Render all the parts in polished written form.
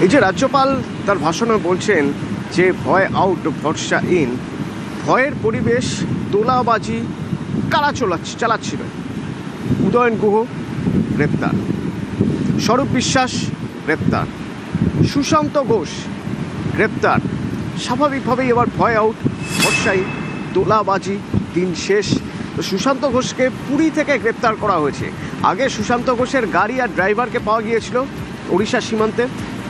এই যে রাজ্যপাল তার ভাষণে বলছেন যে ভয় আউট ভরসা ইন, ভয়ের পরিবেশ, তোলাবাজি কারা চালাচ্ছিল? উদয়ন গুহ গ্রেপ্তার, স্বরূপ বিশ্বাস গ্রেপ্তার, সুশান্ত ঘোষ গ্রেপ্তার। স্বাভাবিকভাবেই এবার ভয় আউট ভরসা ইন, তোলাবাজি দিন শেষ। তো সুশান্ত ঘোষকে পুরী থেকে গ্রেপ্তার করা হয়েছে। আগে সুশান্ত ঘোষের গাড়ি আর ড্রাইভারকে পাওয়া গিয়েছিল ওড়িশা সীমান্তে।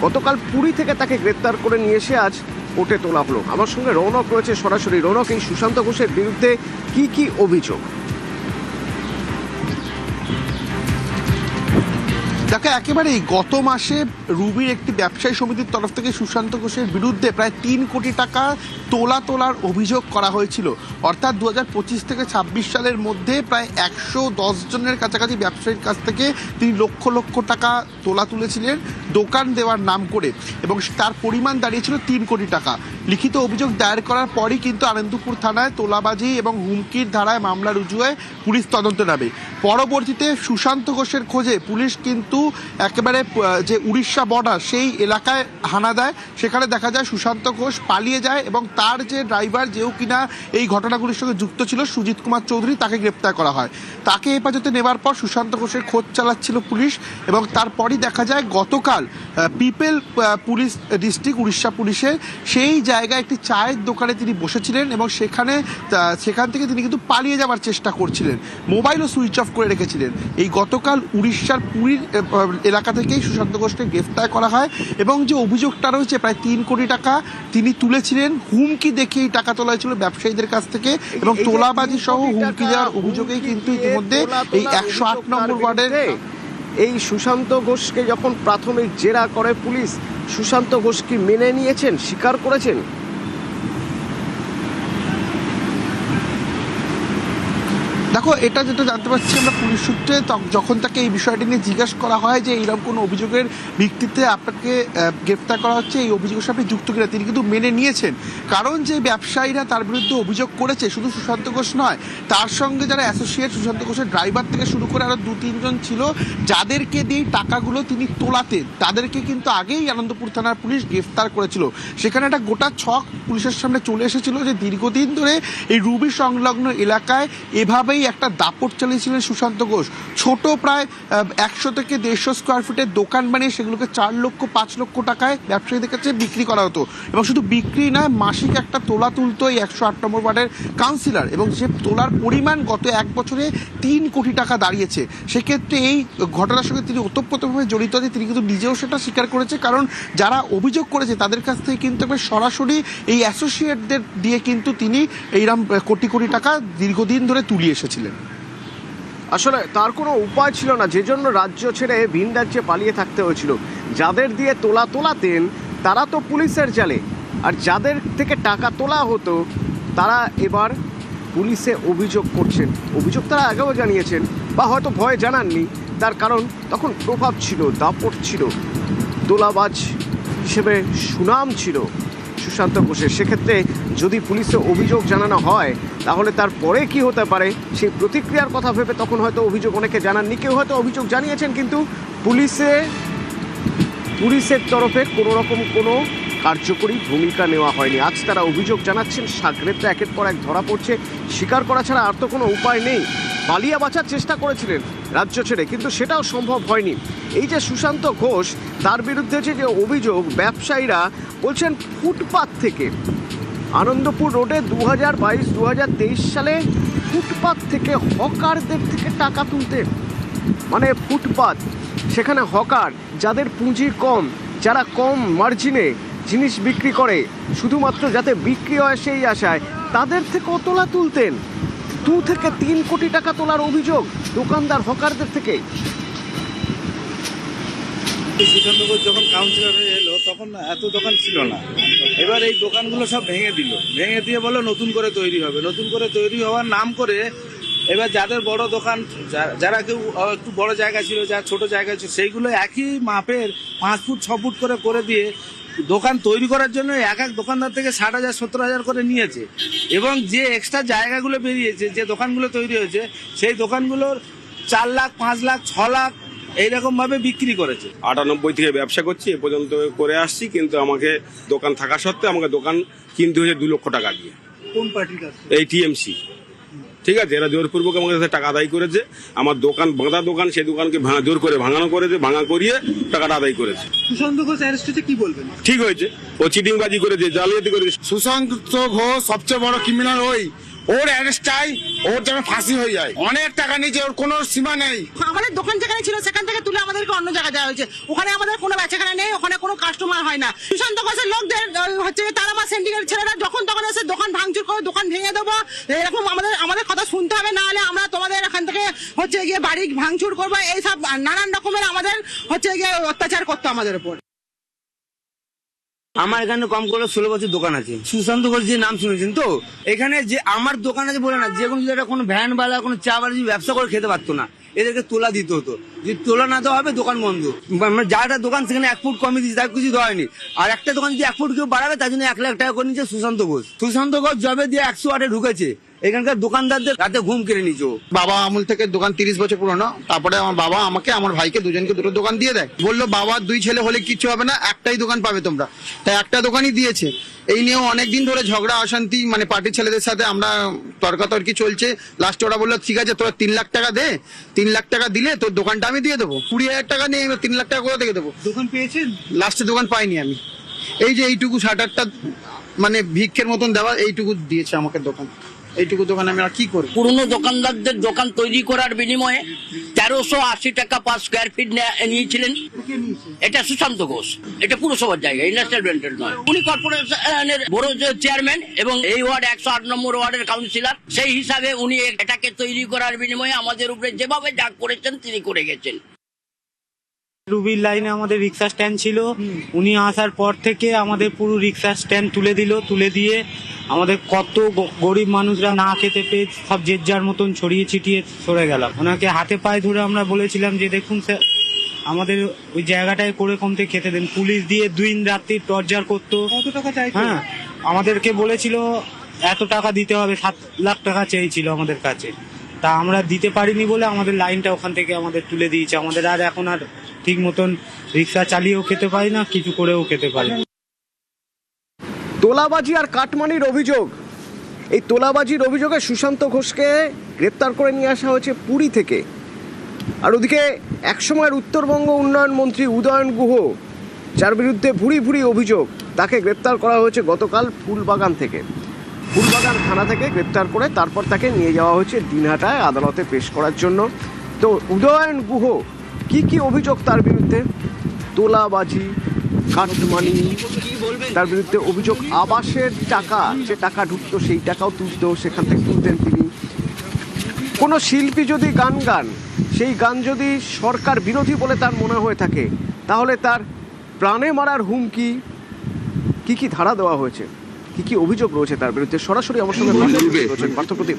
গতকাল পুরী থেকে তাকে গ্রেপ্তার করে নিয়ে এসে আজ কোর্টে তোলা হলো। আমার সঙ্গে রৌনক রয়েছে সরাসরি। রৌনক, এই সুশান্ত ঘোষের বিরুদ্ধে কি কি অভিযোগ? দেখো, একেবারেই গত মাসে রুবির একটি ব্যবসায়ী সমিতির তরফ থেকে সুশান্ত ঘোষের বিরুদ্ধে প্রায় 3 কোটি টাকা তোলার অভিযোগ করা হয়েছিল। অর্থাৎ 2025 থেকে 26 সালের মধ্যে প্রায় 110 জনের কাছাকাছি ব্যবসায়ীর কাছ থেকে তিনি লক্ষ লক্ষ টাকা তুলেছিলেন দোকান দেওয়ার নাম করে, এবং তার পরিমাণ দাঁড়িয়েছিল 3 কোটি টাকা। লিখিত অভিযোগ দায়ের করার পরই কিন্তু আনন্দপুর থানায় তোলাবাজি এবং হুমকির ধারায় মামলা রুজু হয়ে পুলিশ তদন্ত নেবে। পরবর্তীতে সুশান্ত ঘোষের খোঁজে পুলিশ কিন্তু একেবারে যে উড়িষ্যা বর্ডার সেই এলাকায় হানা দেয়। সেখানে দেখা যায় সুশান্ত ঘোষ পালিয়ে যায় এবং তার যে ড্রাইভার, যেও কিনা এই ঘটনাগুলির সঙ্গে যুক্ত ছিল, সুজিত কুমার চৌধুরী, তাকে গ্রেপ্তার করা হয়। তাকে হেফাজতে নেবার পর সুশান্ত ঘোষের খোঁজ চালাচ্ছিল পুলিশ, এবং তারপরই দেখা যায় গতকাল পিপেল পুলিশ ডিস্ট্রিক্ট উড়িষ্যা পুলিশের সেই জায়গায় একটি চায়ের দোকানে তিনি বসেছিলেন এবং সেখান থেকে তিনি কিন্তু পালিয়ে যাওয়ার চেষ্টা করছিলেন, মোবাইলও সুইচ অফ করে রেখেছিলেন। এই গতকাল উড়িষ্যার পুরীর এলাকা থেকেই সুশান্ত ঘোষকে গ্রেফতার করা হয়, এবং যে অভিযোগটা রয়েছে প্রায় 3 কোটি টাকা তিনি তুলেছিলেন, হুমকি দেখে এই টাকা তোলা হয়েছিল ব্যবসায়ীদের কাছ থেকে, এবং তোলাবাজি সহ হুমকি দেওয়ার অভিযোগেই কিন্তু ইতিমধ্যে এই 108 নম্বর ওয়ার্ডের এই সুশান্ত ঘোষকে যখন প্রাথমিক জেরা করে পুলিশ, সুশান্ত ঘোষ কি মেনে নিয়েছেন, স্বীকার করেছেন? দেখো, এটা যেটা জানতে পারছি আমরা পুলিশ সূত্রে, যখন তাকে এই বিষয়টি নিয়ে জিজ্ঞাসা করা হয় যে এইরকম কোনো অভিযোগের ভিত্তিতে আপনাকে গ্রেফতার করা হচ্ছে, এই অভিযোগের সাথে যুক্ত কিনা, তিনি কিন্তু মেনে নিয়েছেন। কারণ যে ব্যবসায়ীরা তার বিরুদ্ধে অভিযোগ করেছে, শুধু সুশান্ত ঘোষ নয়, তার সঙ্গে যারা অ্যাসোসিয়েট, সুশান্ত ঘোষের ড্রাইভার থেকে শুরু করে আরও 2-3 জন ছিল যাদেরকে দিয়ে টাকাগুলো তিনি তোলাতেন, তাদেরকে কিন্তু আগেই আনন্দপুর থানার পুলিশ গ্রেফতার করেছিল। সেখানে একটা গোটা ছক পুলিশের সামনে চলে এসেছিল যে দীর্ঘদিন ধরে এই রুবি সংলগ্ন এলাকায় এভাবেই একটা দাপট চালিয়েছিলেন সুশান্ত ঘোষ। ছোট প্রায় 100 থেকে 150 স্কোয়ার ফিটের দোকান বানিয়ে সেগুলোকে 4 লক্ষ 5 লক্ষ টাকায় ব্যবসায়ীদের কাছে বিক্রি করা হতো, এবং শুধু বিক্রি নয়, মাসিক একটা তোলা তুলতো এই 108 নম্বর ওয়ার্ডের কাউন্সিলর, এবং সে তোলার পরিমাণ গত 1 বছরে 3 কোটি টাকা দাঁড়িয়েছে। সেক্ষেত্রে এই ঘটনার সঙ্গে তিনি ওতপ্রোতভাবে জড়িত আছে, তিনি কিন্তু নিজেও সেটা স্বীকার করেছে। কারণ যারা অভিযোগ করেছে তাদের কাছ থেকে কিন্তু সরাসরি এই অ্যাসোসিয়েটদের দিয়ে কিন্তু তিনি এইরকম কোটি কোটি টাকা দীর্ঘদিন ধরে তুলিয়ে এসেছিলেন। আসলে তার কোনো উপায় ছিল না, যে জন্য রাজ্য ছেড়ে ভিন রাজ্যে পালিয়ে থাকতে হয়েছিল। যাদের দিয়ে তোলাতেন তারা তো পুলিশের জালে, আর যাদের থেকে টাকা তোলা হতো তারা এবার পুলিশে অভিযোগ করছেন। অভিযোগ তারা আগেও জানিয়েছেন, বা হয়তো ভয়ে জানাননি। তার কারণ তখন প্রভাব ছিল, দাপট ছিল, তোলাবাজ হিসেবে সুনাম ছিল সুশান্ত ঘোষের। সেক্ষেত্রে যদি পুলিশে অভিযোগ জানানো হয় তাহলে তারপরে কি হতে পারে সেই প্রতিক্রিয়ার কথা ভেবে তখন হয়তো অভিযোগ অনেকে জানাননি, কেউ হয়তো অভিযোগ জানিয়েছেন, কিন্তু পুলিশের তরফে কোনো রকম কোনো কার্যকরী ভূমিকা নেওয়া হয়নি। আজ তারা অভিযোগ জানাচ্ছেন, সাগরেদরা একের পর এক ধরা পড়ছে। স্বীকার করা ছাড়া আর তো কোনো উপায় নেই। পালিয়ে বাঁচার চেষ্টা করেছিলেন রাজ্য ছেড়ে, কিন্তু সেটাও সম্ভব হয়নি। এই যে সুশান্ত ঘোষ, তার বিরুদ্ধে যে অভিযোগ, ব্যবসায়ীরা বলছেন ফুটপাত থেকে আনন্দপুর রোডে 2022-2023 সালে ফুটপাত থেকে হকারদের থেকে টাকা তুলতেন। মানে ফুটপাত, সেখানে হকার, যাদের পুঁজি কম, যারা কম মার্জিনে জিনিস বিক্রি করে শুধুমাত্র যাতে বিক্রি হয় সেই আশায়, তাদের থেকেও তোলা তুলতেন। 2 থেকে 3 কোটি টাকা তোলার অভিযোগ দোকানদার হকারদের থেকে। সুশান্ত ঘোষ যখন কাউন্সিলর হয়ে এলো তখন এত দোকান ছিল না। এবার এই দোকানগুলো সব ভেঙে দিয়ে বলো নতুন করে তৈরি হবে। নতুন করে তৈরি হওয়ার নাম করে এবার যাদের বড় দোকান, যারা কেউ একটু বড় জায়গা ছিল, যার ছোট জায়গা ছিল, সেইগুলো একই মাপের 5 ফুট 6 ফুট করে দিয়ে দোকান তৈরি করার জন্য এক দোকানদার থেকে 60,000 70,000 করে নিয়েছে। এবং যে এক্সট্রা জায়গাগুলো বেরিয়েছে, যে দোকানগুলো তৈরি হয়েছে, সেই দোকানগুলোর 4 লাখ 5 লাখ 6 লাখ এইরকম ভাবে বিক্রি করেছে। 98 থেকে ব্যবসা করছি, এ পর্যন্ত করে আসছি, কিন্তু আমাকে দোকান থাকা সত্ত্বেও আমাকে দোকান কিনতে হয়েছে 2 লক্ষ টাকা দিয়ে। কোন পার্টির কাছে? এই টিএমসি, ঠিক আছে, এরা জোরপূর্বক আমার কাছে টাকা আদায় করেছে। আমার দোকান বাঁধা দোকান, সেই দোকানকে জোর করে ভাঙানো করেছে, ভাঙা করিয়ে টাকাটা আদায় করেছে। সুশান্ত ঘোষ অ্যারেস্ট হয়েছে, কি বলবেন? ঠিক হয়েছে, ও চিটিংবাজি করেছে, জালিয়াতি করেছে। সুশান্ত ঘোষ সবচেয়ে বড় ক্রিমিনাল। ওর অ্যারেস্ট চাই, ওর যেন ফাঁসি হয়ে যায়। অনেক টাকা নিয়েছে, ওর কোনো সীমা নেই। আমাদের দোকান যেখানে ছিল সেখান থেকে তুলে আমাদেরকে অন্য জায়গায় দেওয়া হয়েছে। ওখানে আমাদের কোনো বেচাকেনা নেই, ওখানে কোনো কাস্টমার হয় না। সুশান্ত ঘোষের লোকদের হচ্ছে তারা আমার সিন্ডিকেট ছেলেরা যখন তখন এসে দোকান ভাঙচুর করে দোকান ভেঙে দেবো, এরকম আমাদের কথা শুনতে হবে, না হলে আমরা তোমাদের এখান থেকে হচ্ছে গিয়ে বাড়ি ভাঙচুর করবো, এইসব নানান রকমের আমাদের হচ্ছে গিয়ে অত্যাচার করতো আমাদের উপর। আমার এখানে কম করে 16 বছর দোকান আছে। সুশান্ত ঘোষ যে নাম শুনেছেন তো, এখানে যে আমার দোকান আছে বলে না, যে কোনো যদি কোনো ভ্যানওয়ালা কোনো চাওয়ালা যদি ব্যবসা করে খেতে পারতো না, এদেরকে তোলা দিতে হতো। যদি তোলা না দেওয়া হবে দোকান বন্ধ। যারা দোকান সেখানে 1 ফুট কমে দিচ্ছে, তার কিছু দেওয়া হয়নি। আর একটা দোকান যদি 1 ফুট কেউ বাড়াবে, তার জন্য 1 লাখ টাকা করে নিচ্ছে সুশান্ত ঘোষ। সুশান্ত ঘোষ জবে দিয়ে 108-এ ঢুকেছে, এখানকার দোকানদারদের রাতে ঘুম কেড়ে নিচ্ছে। বাবা আমল থেকে দোকান 30 বছর পুরনো। তারপরে আমার বাবা আমাকে আমার ভাইকে দুজনকে দুটো দোকান দিয়ে দেয়, বললো বাবার 2 ছেলে হলে কিচ্ছু হবে না, একটাই দোকান পাবে তোমরা, তাই একটা দোকানই দিয়েছে। এই নিয়েও অনেকদিন ধরে ঝগড়া অশান্তি, মানে পার্টির ছেলেদের সাথে আমরা তর্কাতর্কি চলছে। লাস্টে ওরা বললো ঠিক আছে তোরা 3 লাখ টাকা দে, 3 লাখ টাকা দিলে তোর দোকানটা আমি দিয়ে দেবো। 20,000 টাকা নিয়ে 3 লাখ টাকা কোথা থেকে দেবো? দোকান পেয়েছেন? লাস্টে দোকান পাইনি আমি। এই যে এইটুকু শাটারটা মানে ভিক্ষের মতন দেওয়া, এইটুকু দিয়েছে আমাকে দোকান। এইটুকু দোকান আমি আর কি করবো? পুরনো দোকানদারদের দোকান তৈরি করার বিনিময়ে 1380 টাকা পার স্কোয়ার ফিট নিয়েছিলেন। এটা সুশান্ত ঘোষ, এটা পুরসভার জায়গা, ইন্ডাস্ট্রিয়াল রেন্টাল নয়। উনি কর্পোরেশনের বড় চেয়ারম্যান এবং এই ওয়ার্ড 108 নম্বর ওয়ার্ডের কাউন্সিলর। সেই হিসাবে উনি এটাকে তৈরি করার বিনিময়ে আমাদের উপরে যেভাবে যা করেছেন তিনি করে গেছেন। রুবির লাইনে আমাদের রিক্সা স্ট্যান্ড ছিল, উনি আসার পর থেকে আমাদের পুরো রিক্সা স্ট্যান্ড তুলে দিয়ে আমাদের কত গরিব মানুষরা না খেতে পেয়ে সব যে যার মতন ছড়িয়ে ছিটিয়ে সরে গেলাম। ওনাকে হাতে পায়ে ধরে আমরা বলেছিলাম যে দেখুন স্যার, আমাদের ওই জায়গাটায় করে কমতে খেতে দেন। পুলিশ দিয়ে দিন রাত্রি টর্চার করতো। কত টাকা চাই? হ্যাঁ, আমাদেরকে বলেছিল এত টাকা দিতে হবে, 7 লাখ টাকা চেয়েছিল আমাদের কাছে। তা আমরা দিতে পারিনি বলে আমাদের লাইনটা ওখান থেকে আমাদের তুলে দিয়েছে। আমাদের আর এখন আর ঠিক মতন রিক্সা চালিয়েও খেতে পারি না, কিছু করেও খেতে পারি না। তোলাবাজি আর কাটমানির অভিযোগ, এই তোলাবাজির অভিযোগে সুশান্ত ঘোষকে গ্রেপ্তার করে নিয়ে আসা হয়েছে পুরী থেকে। আর ওদিকে একসময়ের উত্তরবঙ্গ উন্নয়ন মন্ত্রী উদয়ন গুহ, যার বিরুদ্ধে ভুরি অভিযোগ, তাকে গ্রেপ্তার করা হয়েছে গতকাল ফুলবাগান থানা থেকে গ্রেপ্তার করে তারপর তাকে নিয়ে যাওয়া হয়েছে দিনহাটায় আদালতে পেশ করার জন্য। তো উদয়ন গুহ কি অভিযোগ তার বিরুদ্ধে? তোলাবাজি, কাটমানি, তার বিরুদ্ধে অভিযোগ আবাসের টাকা, যে টাকা ঢুকতো সেই টাকাও সেখান থেকে তুলতেন তিনি। কোনো শিল্পী যদি গান সেই গান যদি সরকার বিরোধী বলে তার মনে হয়ে থাকে, তাহলে তার প্রাণে মারার হুমকি, কি ধারা দেওয়া হয়েছে, কি অভিযোগ রয়েছে তার বিরুদ্ধে, সরাসরি আমার সঙ্গে রয়েছেন পার্থপ্রতিম।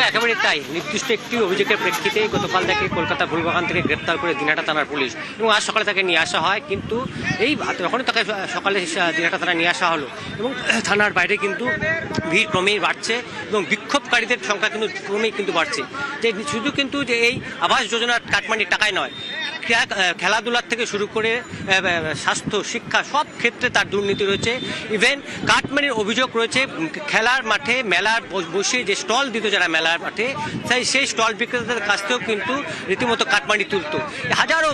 একেবারে তাই, নির্দিষ্ট একটি অভিযোগের প্রেক্ষিতে গতকাল থেকে কলকাতা ফুলবাগান থেকে গ্রেপ্তার করে দিনহাটা থানার পুলিশ, এবং আজ সকালে তাকে নিয়ে আসা হয়। কিন্তু এই যখনই তাকে সকালে দিনহাটা থানা নিয়ে আসা হলো, এবং থানার বাইরে কিন্তু ভিড় ক্রমেই বাড়ছে এবং বিক্ষোভকারীদের সংখ্যা কিন্তু ক্রমেই কিন্তু বাড়ছে। যে শুধু কিন্তু যে এই আবাস যোজনার কাটমানির টাকায় নয়, খেলাধুলার থেকে শুরু করে স্বাস্থ্য, শিক্ষা, সব ক্ষেত্রে তার দুর্নীতি রয়েছে। ইভেন কাটমানির অভিযোগ রয়েছে খেলার মাঠে, মেলার বসে যে স্টল দিত যারা মেলার মাঠে, সেই স্টল বিক্রেতাদের কাছ থেকেও কিন্তু রীতিমতো কাটমানি তুলত। হাজারো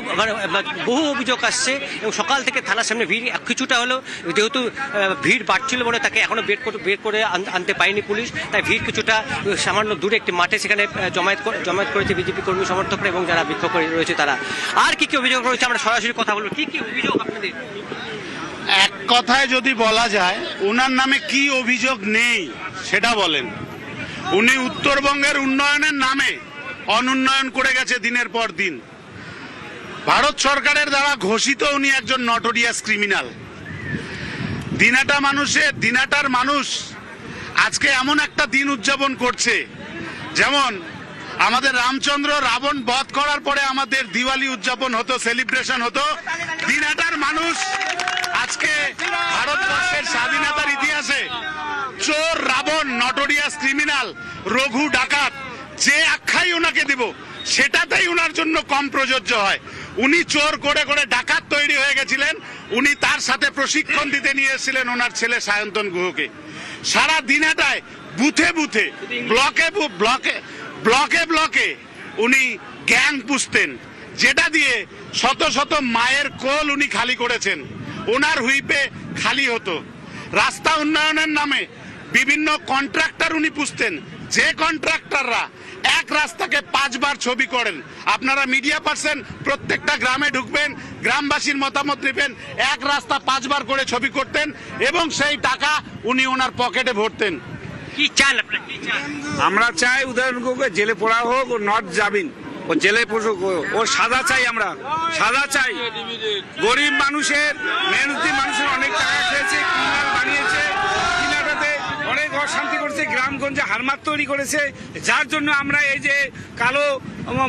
বহু অভিযোগ আসছে, এবং সকাল থেকে থানার সামনে ভিড় কিছুটা হলেও, যেহেতু ভিড় বাড়ছিল বলে তাকে এখনও বের করে আনতে পারেনি পুলিশ, তাই ভিড় কিছুটা সামান্য দূরে একটি মাঠে সেখানে জমায়েত করেছে বিজেপি কর্মী সমর্থকরা এবং যারা বিক্ষোভকারী রয়েছে তারা। আর কি অভিযোগ রয়েছে আমরা সরাসরি কথা বলবো। কি অভিযোগ আপনাদের? এক কথায় যদি বলা যায়, ওনার নামে কি অভিযোগ নেই সেটা বলেন। উনি উত্তরবঙ্গের উন্নয়নের নামে অনুন্নয়ন করে গেছে দিনের পর দিন। ভারত সরকারের দ্বারা ঘোষিত উনি একজন নটোরিয়াস ক্রিমিনাল। দিনহাটার মানুষ আজকে এমন একটা দিন উদযাপন করছে, যেমন আমাদের রামচন্দ্র রাবণ বধ করার পরে আমাদের দিওয়ালি উদযাপন হতো, সেলিব্রেশন হতো। দিনহাটার মানুষ আজকে ভারতবর্ষের স্বাধীনতার ইতিহাসে চোর রাবণ নটোরিয়াস ক্রিমিনাল রঘু ডাকাত যে আখ্যাই ওনাকে দিব সেটাতেই ওনার জন্য কম প্রযোজ্য হয়। উনি চোর করে করে ডাকাত তৈরি হয়ে গেছিলেন, উনি তার সাথে প্রশিক্ষণ দিতে নিয়ে এসেছিলেন ওনার ছেলে সায়ন্তন গুহকে। সারা দিনাটায় বুথে বুথে ব্লকে ব্লকে ব্লকে ব্লকে উনি গ্যাং পুষতেন, যেটা দিয়ে শত শত মায়ের কোল উনি খালি করেছেন। ওনার হুইপে খালি হতো। রাস্তা উন্নয়নের নামে বিভিন্ন কন্ট্রাক্টর উনি পুষতেন, যে কন্ট্রাক্টররা এক রাস্তাকে 5 বার ছবি করেন। আপনারা মিডিয়া পার্সন প্রত্যেকটা গ্রামে ঢুকবেন, গ্রামবাসীর মতামত নেবেন। এক রাস্তা 5 বার করে ছবি করতেন এবং সেই টাকা উনি ওনার পকেটে ভরতেন। কি চান আপনারা, কি চান? আমরা চাই উদয়নগুকে জেলে পড়া হোক, ও নট জামিন, ও জেলে পড়ুক, ওর সাজা চাই, আমরা সাজা চাই। গরিব মানুষের মেহনতি মানুষের অনেক টাকা খেয়েছে, ক্রিমিনাল বানিয়েছে, কিনাটাতে অনেক অশান্তি করেছে, গ্রামগঞ্জে হারমাত তৈরি করেছে, যার জন্য আমরা এই যে কালো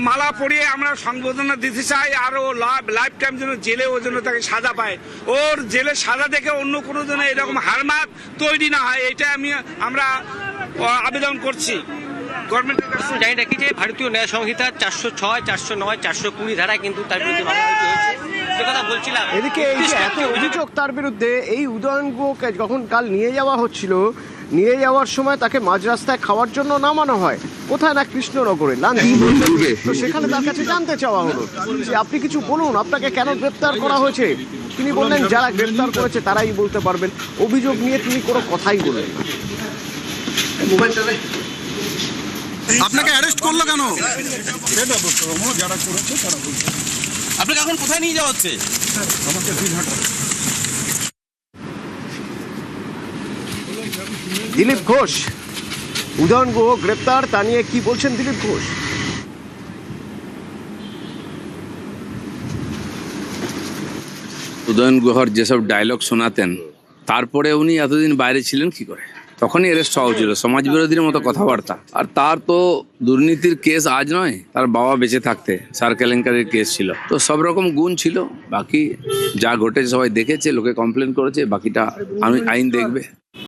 মালা পরিয়ে আমরা সংবর্ধনা দিতে চাই। আর ও লাইফ টাইম জন্য জেলে, ওর জন্য তাকে সাজা পায়। ওর জেলে সাজা দেখে অন্য কোনো জন্য এরকম হারমাত তৈরি না হয়, এটা আমরা আবেদন করছি গভর্নমেন্টের কাছে। জানি রাখি যে ভারতীয় ন্যায় সংহিতার 406, 409, 420 ধারায় কিন্তু তার বিরুদ্ধে মামলা হয়েছে, যে কথা বলছিলাম। এদিকে এই যে এত অভিযোগ তার বিরুদ্ধে, এই উদয়ন গুহকে যখন কাল নিয়ে যাওয়া হচ্ছিল, নিয়ে যাওয়ার সময় তাকে মাঝ রাস্তায় খাওয়ার জন্য নামানো হয়, কোথায় না কৃষ্ণনগরে লাঞ্চ। তো সেখানে তার কাছে জানতে চাওয়া হলো যে আপনি কিছু বলুন, আপনাকে কেন গ্রেপ্তার করা হয়েছে। তিনি বললেন যারা গ্রেপ্তার করেছে তারাই বলতে পারবেন। অভিযোগ নিয়ে তিনি কোনো কথাই বললেন না। আপনাকে অ্যারেস্ট করলো কেন? আপনাকে এখন কোথায় নিয়ে যাওয়া হচ্ছে? দিলীপ ঘোষ, উদয়ন গুহ গ্রেপ্তার, তা নিয়ে কি বলছেন দিলীপ ঘোষ? উদয়ন গুহর যেসব ডায়লগ শোনাতেন, তারপরে উনি এতদিন বাইরে ছিলেন কি করে? তখনই অ্যারেস্ট হওয়া হয়েছিল, সমাজ বিরোধীর মতো কথাবার্তা। আর তার তো দুর্নীতির কেস আজ নয়, তার বাবা বেঁচে থাকতে সার কেলেঙ্কারির কেস ছিল। তো সব রকম গুণ ছিল। বাকি যা ঘটেছে সবাই দেখেছে, লোকে কমপ্লেন করেছে, বাকিটা আইন দেখবে।